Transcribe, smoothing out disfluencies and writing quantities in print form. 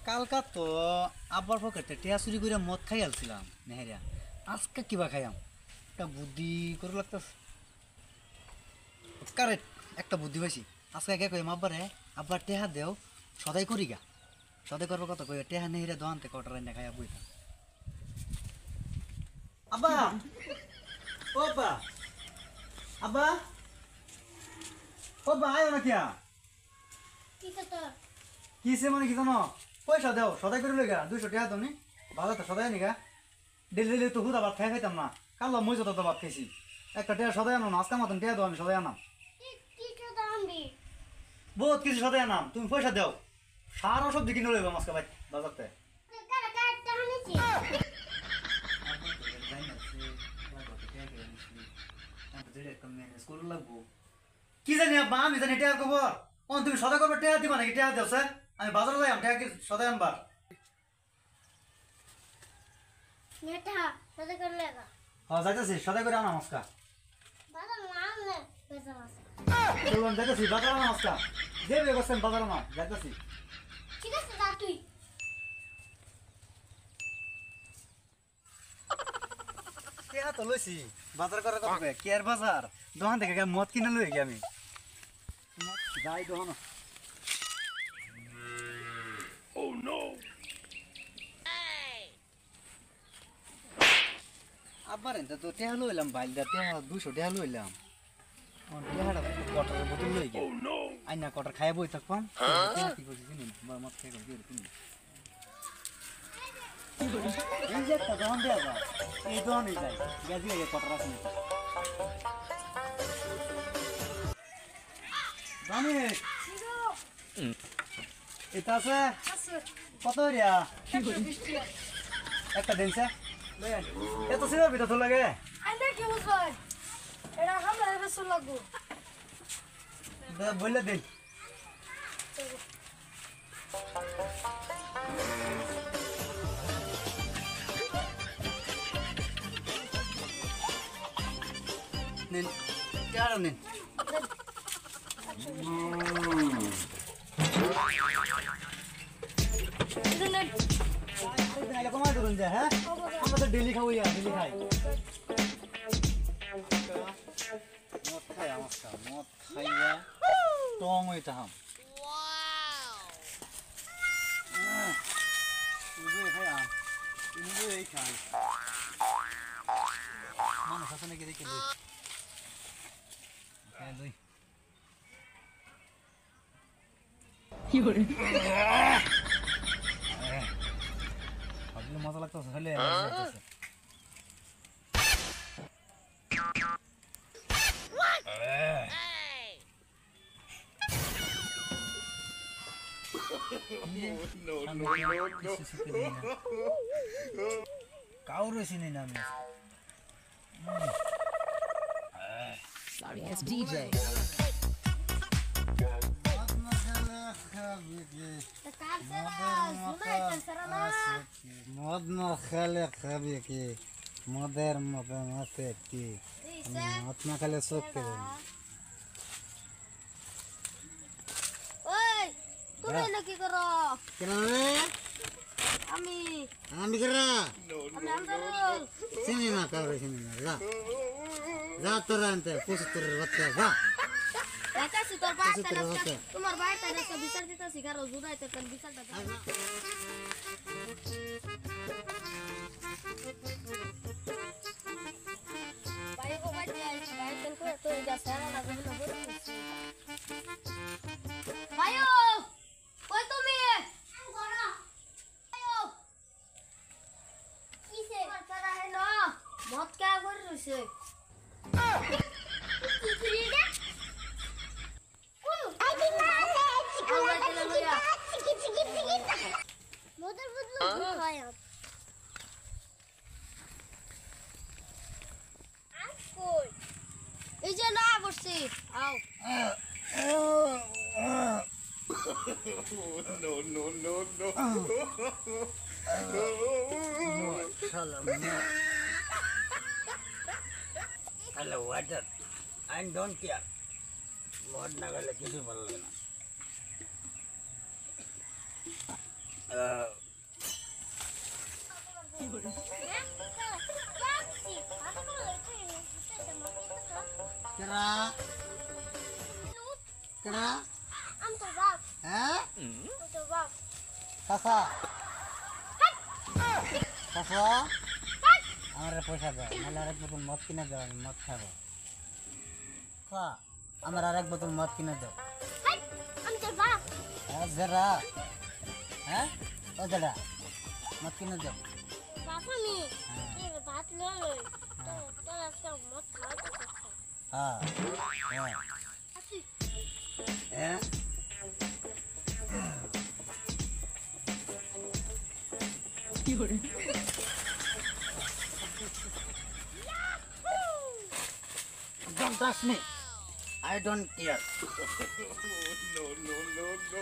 কালকা তো আব্বার পকেটে টিয়া চুরি করে মদ খাই আলছিলাম নেহেরিয়া আজকে কিবা খাইয়াম একটা বুদ্ধি করে লাগতেছে কারেক্ট একটা বুদ্ধি পাইছি আজকে কে কইম আব্বারে আব্বার টেহা দেও সদাই করি গা সদাই করবো কত কই টেহা নেহিরা দোয়ানতে কটা রান্না খাইয়া বইতাম আব্বা ও আব্বা আব্বা ও আব্বা আয় না কিয়া কিসে মানে কি জানো পয়সা দেও সদাই করে লইগা 200 টাকা তুমি ভালো তো সদাই নিগা ডেলি ডেলি তো হুদা ভাত খাই খাইতাম না কাল মই যত ভাত খাইছি একটা টাকা সদাই আনো না আজকে মতন টাকা দাও আমি সদাই আনাম বহুত কিছু সদাই আনাম তুমি পয়সা দেও সারা সবজি কিনে লইবা আজকে ভাই বাজারতে স্কুল লাগবো কি জানি আব্বা আমি জানি টাকা খবর তুমি সদাই করবে টাকা দিবা নাকি টাকা দেও স্যার আমি বাজারে যাইম টাকা কি সদাই আনবার নেটা সদাই করে লাগা হ্যাঁ যাইতেছি সদাই করে আনা মস্কা বাজার নাম নে বেজা আছে চলুন যাইতেছি বাজার আনা মস্কা যে বে বসেন বাজার আনা যাইতেছি ঠিক আছে যা তুই কেয়া তো লইছি বাজার করে কত কে কেয়ার বাজার দোকান থেকে মদ কিনে লই গি আমি যাই দোকান ও নো আবার এনতে তো টেহা লইলাম বাইলদা টেহা 200 টেহা লইলাম টেহাটা কটার বোতল লই গে আইনা কটার খাইয়া বই থাকবাম কি করছি চিনি মদ খাই গেল তুমি এই যে একটা দোকান দেয়া যায় এই দোকানে যাই গাজি আগে কটার আছে জানি এটা আছে কত রিয়া একটা দিনছে এত সিনেমার ভিতর তো লাগে কি বুঝবেন এটা আমরা বেশি লাগবো বললে দিন নিন কেন নিন কমাই ধরুন যে হ্যাঁ আমরা তো ডেলি খাবো ডেলি খাই মদ খাই আমার মদ খাইয়া টং হইতে হাম খাই মানুষ আছে নাকি দেখে লই মজা লাগতো হলে কাউরে চিনি না আমি Sorry, it's DJ. মদ না খেলে খাবি কি মদের মতন আছে কি মদ না খেলে চোখ কেড়ে ওই তুমি না কি করো কেন রে আমি আমি করা আমি আন্দরুল চিনি না কাউরে চিনি না যা যা তোর আনতে 75 বাচ্চা যা দেখাছি তোর বাইটা তোমার বাইটা একটা বিচার দিতেছি কারো জুদাইতে কার বিচারটা ভাই গো ভাই ভাই তো যা সারা লাগবে না বলছিস ভাইও কই তুমি ঘরা ভাইও কিসে করছরা হে না মত কা করে রইছে কি কি রে কোন আই দিন না মোদের বদলু খায়া কই এই যে না বসছি আও no, no, no, no. শালা তাহলে ওয়াটার আই ডোন্ট কেয়ার মদ না গেলে কিছু ভালো লাগে না কেরা কেরা আমি তোর বাপ হ্যাঁ আমি তোর বাপ চাচা চাচা আমার পয়সা দাও নাহলে আরেক বোতল মদ কিনে দাও আমি মদ খাবো আমার আরেক বোতল মদ কিনে দাও আমি তোর বাপ জেরা হ্যাঁ ও জেরা মদ কিনে দাও বাপ আমি এই ভাত লই তোর আজকে মদ খাওয়াতে হ্যাঁ হ্যাঁ আসি হ্যাঁ Don't touch me. I don't care. No, no, no, no.